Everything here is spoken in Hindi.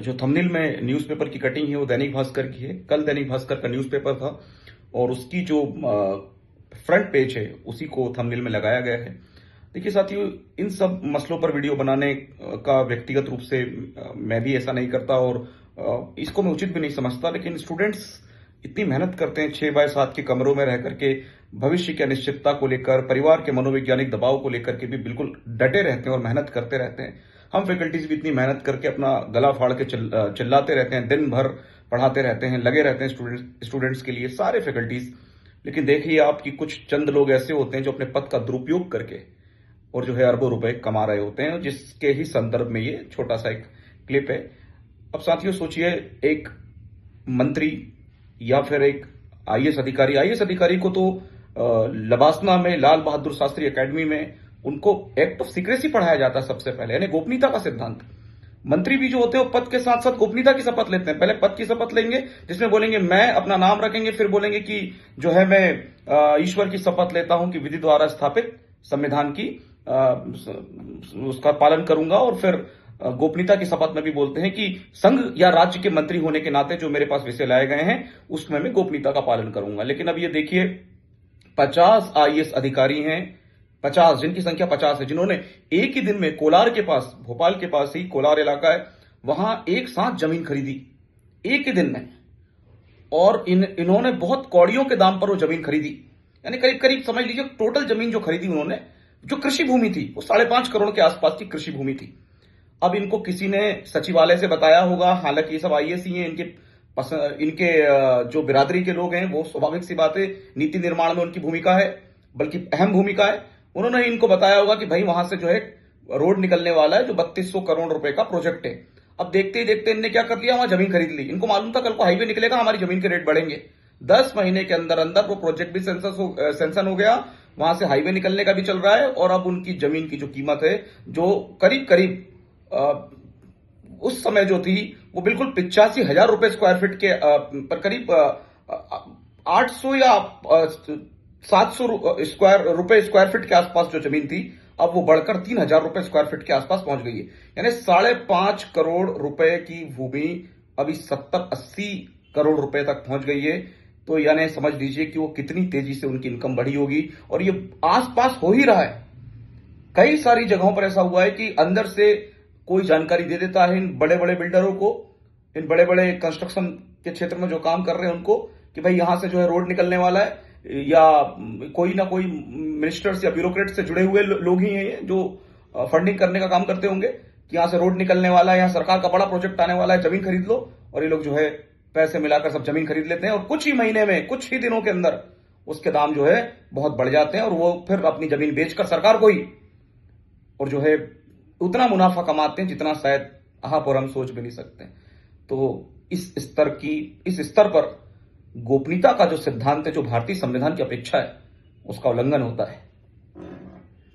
जो थंबनेल में न्यूज़पेपर की कटिंग है वो दैनिक भास्कर की है। कल दैनिक भास्कर का न्यूज़पेपर था और उसकी जो फ्रंट पेज है उसी को थंबनेल में लगाया गया है। देखिए साथियों, इन सब मसलों पर वीडियो बनाने का व्यक्तिगत रूप से मैं भी ऐसा नहीं करता और इसको मैं उचित भी नहीं समझता, लेकिन स्टूडेंट्स इतनी मेहनत करते हैं 6x7 के कमरों में रह करके, भविष्य की अनिश्चितता को लेकर, परिवार के मनोवैज्ञानिक दबाव को लेकर के भी बिल्कुल डटे रहते हैं और मेहनत करते रहते हैं। हम फैकल्टीज भी इतनी मेहनत करके अपना गला फाड़ के चिल्लाते रहते हैं, दिन भर पढ़ाते रहते हैं, लगे रहते हैं स्टूडेंट्स के लिए, सारे फैकल्टीज। लेकिन देखिए आपकी कुछ चंद लोग ऐसे होते हैं जो अपने पद का दुरुपयोग करके और जो है अरबों रुपए कमा रहे होते हैं, जिसके ही संदर्भ में ये छोटा सा एक क्लिप है। अब साथियों सोचिए, एक मंत्री या फिर एक आईएएस अधिकारी को तो लबासना में लाल बहादुर शास्त्री एकेडमी में उनको एक्ट ऑफ सीक्रेसी पढ़ाया जाता है सबसे पहले, यानी गोपनीयता का सिद्धांत। मंत्री भी जो होते हैं वो पद के साथ साथ गोपनीयता की शपथ लेते हैं। पहले पद की शपथ लेंगे जिसमें बोलेंगे मैं, अपना नाम रखेंगे, फिर बोलेंगे कि जो है मैं ईश्वर की शपथ लेता हूं कि विधि द्वारा स्थापित संविधान की उसका पालन करूंगा, और फिर गोपनीयता की शपथ में भी बोलते हैं कि संघ या राज्य के मंत्री होने के नाते जो मेरे पास विषय लाए गए हैं उसमें मैं गोपनीयता का पालन करूंगा। लेकिन अब ये देखिए, 50 आईएएस अधिकारी हैं, 50, जिनकी संख्या 50 है, जिन्होंने एक ही दिन में कोलार के पास, भोपाल के पास ही कोलार इलाका है, वहां एक साथ जमीन खरीदी एक ही दिन में। और इन्होंने बहुत कौड़ियों के दाम पर वो जमीन खरीदी, यानी करीब करीब समझ लीजिए टोटल जमीन जो खरीदी उन्होंने, जो कृषि भूमि थी, वो 5.5 करोड़ के आसपास की कृषि भूमि थी। अब इनको किसी ने सचिवालय से बताया होगा, हालांकि ये सब आईएएस ही हैं, इनके जो बिरादरी के लोग हैं वो स्वाभाविक सी बात है, नीति निर्माण में उनकी भूमिका है, बल्कि अहम भूमिका है। उन्होंने इनको बताया होगा कि भाई वहां से जो है रोड निकलने वाला है, जो 3200 करोड़ रुपए का प्रोजेक्ट है। अब देखते ही देखते इनने क्या कर लिया, वहां जमीन खरीद ली। इनको मालूम था कल को हाईवे निकलेगा, हमारी जमीन के रेट बढ़ेंगे। 10 महीने के अंदर अंदर वो प्रोजेक्ट भी सेंशन हो गया, वहां से हाईवे निकलने का भी चल रहा है, और अब उनकी जमीन की जो कीमत है, जो करीब करीब उस समय जो थी वो बिल्कुल 85,000 रुपए स्क्वायर फीट के पर करीब 800 या 700 स्क्वायर फीट के आसपास जो जमीन थी, अब वो बढ़कर 3,000 रुपए स्क्वायर फीट के आसपास पहुंच गई है। यानी 5.5 करोड़ रुपए की भूमि अभी 70-80 करोड़ रुपए तक पहुंच गई है। तो यानी समझ लीजिए कि वो कितनी तेजी से उनकी इनकम बढ़ी होगी, और ये आसपास हो ही रहा है। कई सारी जगहों पर ऐसा हुआ है कि अंदर से कोई जानकारी दे देता है इन बड़े बड़े बिल्डरों को, इन बड़े बड़े कंस्ट्रक्शन के क्षेत्र में जो काम कर रहे हैं उनको, कि भाई यहां से जो है रोड निकलने वाला है, या कोई ना कोई मिनिस्टर्स या ब्यूरोक्रेट से जुड़े हुए लोग ही हैं ये, जो फंडिंग करने का काम करते होंगे, कि यहां से रोड निकलने वाला है, यहां सरकार का बड़ा प्रोजेक्ट आने वाला है, जमीन खरीद लो। और ये लोग जो है पैसे मिलाकर सब जमीन खरीद लेते हैं, और कुछ ही महीने में, कुछ ही दिनों के अंदर उसके दाम जो है बहुत बढ़ जाते हैं, और वो फिर अपनी जमीन बेचकर सरकार को ही, और जो है उतना मुनाफा कमाते हैं जितना शायद आप और हम सोच भी नहीं सकते। तो इस स्तर पर गोपनीयता का जो सिद्धांत है, जो भारतीय संविधान की अपेक्षा है, उसका उल्लंघन होता है।